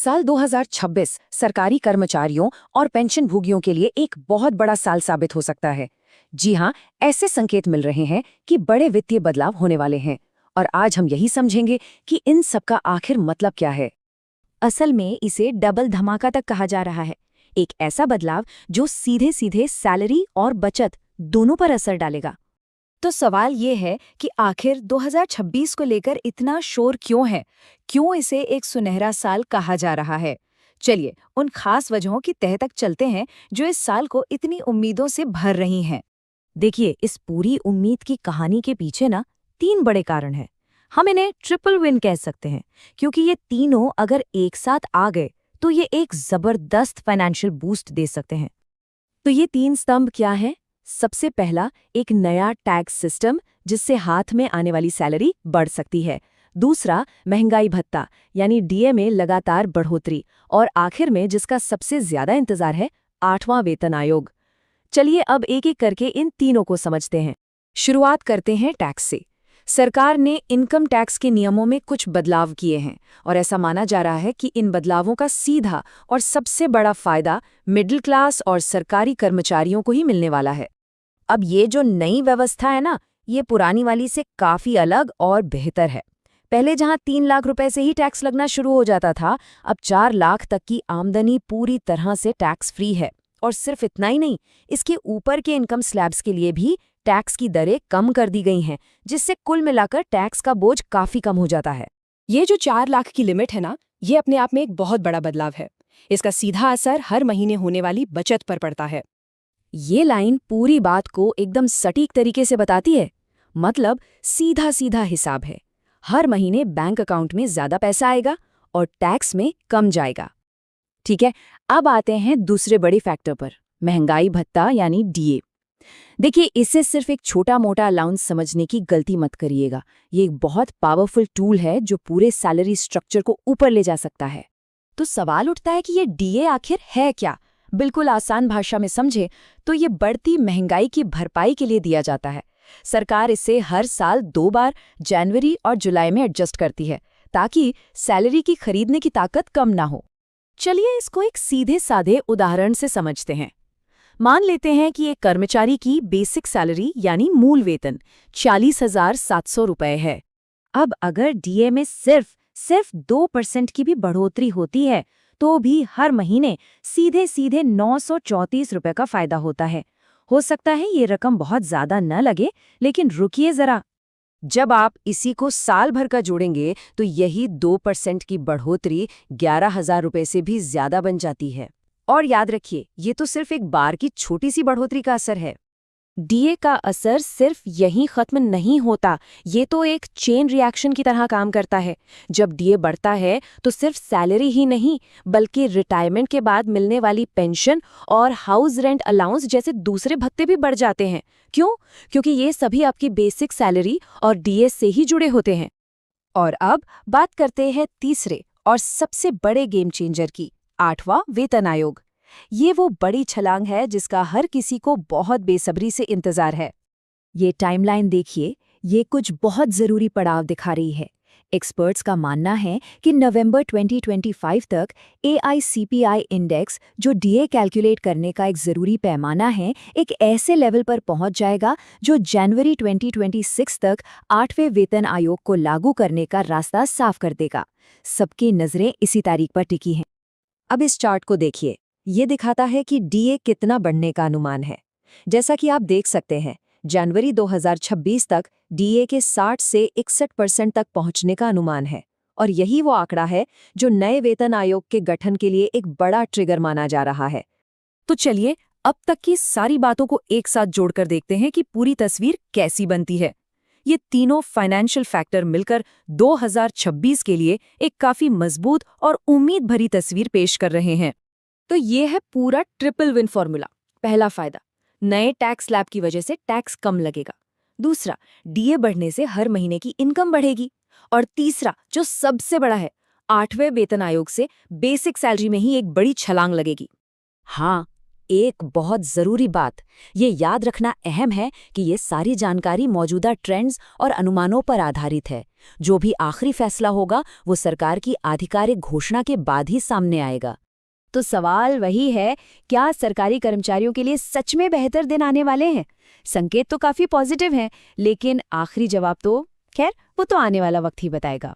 साल 2026 सरकारी कर्मचारियों और पेंशनभोगियों के लिए एक बहुत बड़ा साल साबित हो सकता है। जी हाँ, ऐसे संकेत मिल रहे हैं कि बड़े वित्तीय बदलाव होने वाले हैं और आज हम यही समझेंगे कि इन सब का आखिर मतलब क्या है। असल में इसे डबल धमाका तक कहा जा रहा है। एक ऐसा बदलाव जो सीधे सीधे सैलरी और बचत दोनों पर असर डालेगा। तो सवाल ये है कि आखिर 2026 को लेकर इतना शोर क्यों है? क्यों इसे एक सुनहरा साल कहा जा रहा है? चलिए उन खास वजहों की तह तक चलते हैं जो इस साल को इतनी उम्मीदों से भर रही हैं। देखिए, इस पूरी उम्मीद की कहानी के पीछे ना 3 बड़े कारण हैं। हम इन्हें ट्रिपल विन कह सकते हैं, क्योंकि ये तीनों अगर एक साथ आ गए तो ये एक जबरदस्त फाइनेंशियल बूस्ट दे सकते हैं। तो ये 3 स्तंभ क्या हैं? सबसे पहला, एक नया टैक्स सिस्टम जिससे हाथ में आने वाली सैलरी बढ़ सकती है। दूसरा, महंगाई भत्ता यानी डीए में लगातार बढ़ोतरी। और आखिर में जिसका सबसे ज्यादा इंतजार है, 8वां वेतन आयोग। चलिए अब एक एक करके इन तीनों को समझते हैं। शुरुआत करते हैं टैक्स से। सरकार ने इनकम टैक्स के नियमों में कुछ बदलाव किए हैं और ऐसा माना जा रहा है कि इन बदलावों का सीधा और सबसे बड़ा फायदा मिडिल क्लास और सरकारी कर्मचारियों को ही मिलने वाला है। अब ये जो नई व्यवस्था है ना, ये पुरानी वाली से काफी अलग और बेहतर है। पहले जहां 3 लाख रुपए से ही टैक्स लगना शुरू हो जाता था, अब 4 लाख तक की आमदनी पूरी तरह से टैक्स फ्री है। और सिर्फ इतना ही नहीं, इसके ऊपर के इनकम स्लैब्स के लिए भी टैक्स की दरें कम कर दी गई हैं, जिससे कुल मिलाकर टैक्स का बोझ काफी कम हो जाता है। ये जो 4 लाख की लिमिट है ना, ये अपने आप में एक बहुत बड़ा बदलाव है। इसका सीधा असर हर महीने होने वाली बचत पर पड़ता है। ये लाइन पूरी बात को एकदम सटीक तरीके से बताती है। मतलब सीधा सीधा हिसाब है। हर महीने बैंक अकाउंट में ज्यादा पैसा आएगा और टैक्स में कम जाएगा। ठीक है, अब आते हैं दूसरे बड़े फैक्टर पर, महंगाई भत्ता यानी डीए। देखिए, इसे सिर्फ एक छोटा मोटा अलाउंस समझने की गलती मत करिएगा। ये एक बहुत पावरफुल टूल है जो पूरे सैलरी स्ट्रक्चर को ऊपर ले जा सकता है। तो सवाल उठता है कि ये डीए आखिर है क्या? बिल्कुल आसान भाषा में समझे तो ये बढ़ती महंगाई की भरपाई के लिए दिया जाता है। सरकार इसे हर साल 2 बार जनवरी और जुलाई में एडजस्ट करती है, ताकि सैलरी की खरीदने की ताकत कम ना हो। चलिए इसको एक सीधे साधे उदाहरण से समझते हैं। मान लेते हैं कि एक कर्मचारी की बेसिक सैलरी यानी मूल वेतन 40,700 रुपए है। अब अगर डीए में सिर्फ 2% की भी बढ़ोतरी होती है तो भी हर महीने सीधे सीधे 934 रुपए का फायदा होता है। हो सकता है ये रकम बहुत ज्यादा न लगे, लेकिन रुकिए जरा। जब आप इसी को साल भर का जोड़ेंगे तो यही 2% की बढ़ोतरी 11,000 रुपए से भी ज्यादा बन जाती है। और याद रखिए, ये तो सिर्फ एक बार की छोटी सी बढ़ोतरी का असर है। डीए का असर सिर्फ यहीं खत्म नहीं होता, ये तो एक चेन रिएक्शन की तरह काम करता है। जब डीए बढ़ता है तो सिर्फ सैलरी ही नहीं, बल्कि रिटायरमेंट के बाद मिलने वाली पेंशन और हाउस रेंट अलाउंस जैसे दूसरे भत्ते भी बढ़ जाते हैं। क्यों? क्योंकि ये सभी आपकी बेसिक सैलरी और डीए से ही जुड़े होते हैं। और अब बात करते हैं तीसरे और सबसे बड़े गेम चेंजर की, 8वां वेतन आयोग। ये वो बड़ी छलांग है जिसका हर किसी को बहुत बेसब्री से इंतजार है। ये टाइमलाइन देखिए, ये कुछ बहुत जरूरी पड़ाव दिखा रही है। एक्सपर्ट्स का मानना है कि नवंबर 2025 तक एआईसीपीआई इंडेक्स, जो डीए कैलकुलेट करने का एक जरूरी पैमाना है, एक ऐसे लेवल पर पहुंच जाएगा जो जनवरी 2026 तक 8वें वेतन आयोग को लागू करने का रास्ता साफ कर देगा। सबकी नजरें इसी तारीख पर टिकी हैं। अब इस चार्ट को देखिए, ये दिखाता है कि डीए कितना बढ़ने का अनुमान है। जैसा कि आप देख सकते हैं, जनवरी 2026 तक डीए के 60 से 61% तक पहुंचने का अनुमान है। और यही वो आंकड़ा है जो नए वेतन आयोग के गठन के लिए एक बड़ा ट्रिगर माना जा रहा है। तो चलिए अब तक की सारी बातों को एक साथ जोड़कर देखते हैं कि पूरी तस्वीर कैसी बनती है। ये तीनों फाइनेंशियल फैक्टर मिलकर 2026 के लिए एक काफी मजबूत और उम्मीद भरी तस्वीर पेश कर रहे हैं। तो ये है पूरा ट्रिपल विन फॉर्मूला। पहला फायदा, नए टैक्स स्लैब की वजह से टैक्स कम लगेगा। दूसरा, डीए बढ़ने से हर महीने की इनकम बढ़ेगी। और तीसरा, जो सबसे बड़ा है, 8वें वेतन आयोग से बेसिक सैलरी में ही एक बड़ी छलांग लगेगी। हाँ, एक बहुत ज़रूरी बात, ये याद रखना अहम है कि ये सारी जानकारी मौजूदा ट्रेंड्स और अनुमानों पर आधारित है। जो भी आखिरी फैसला होगा वो सरकार की आधिकारिक घोषणा के बाद ही सामने आएगा। तो सवाल वही है, क्या सरकारी कर्मचारियों के लिए सच में बेहतर दिन आने वाले हैं? संकेत तो काफी पॉजिटिव हैं, लेकिन आखिरी जवाब तो खैर वो तो आने वाला वक्त ही बताएगा।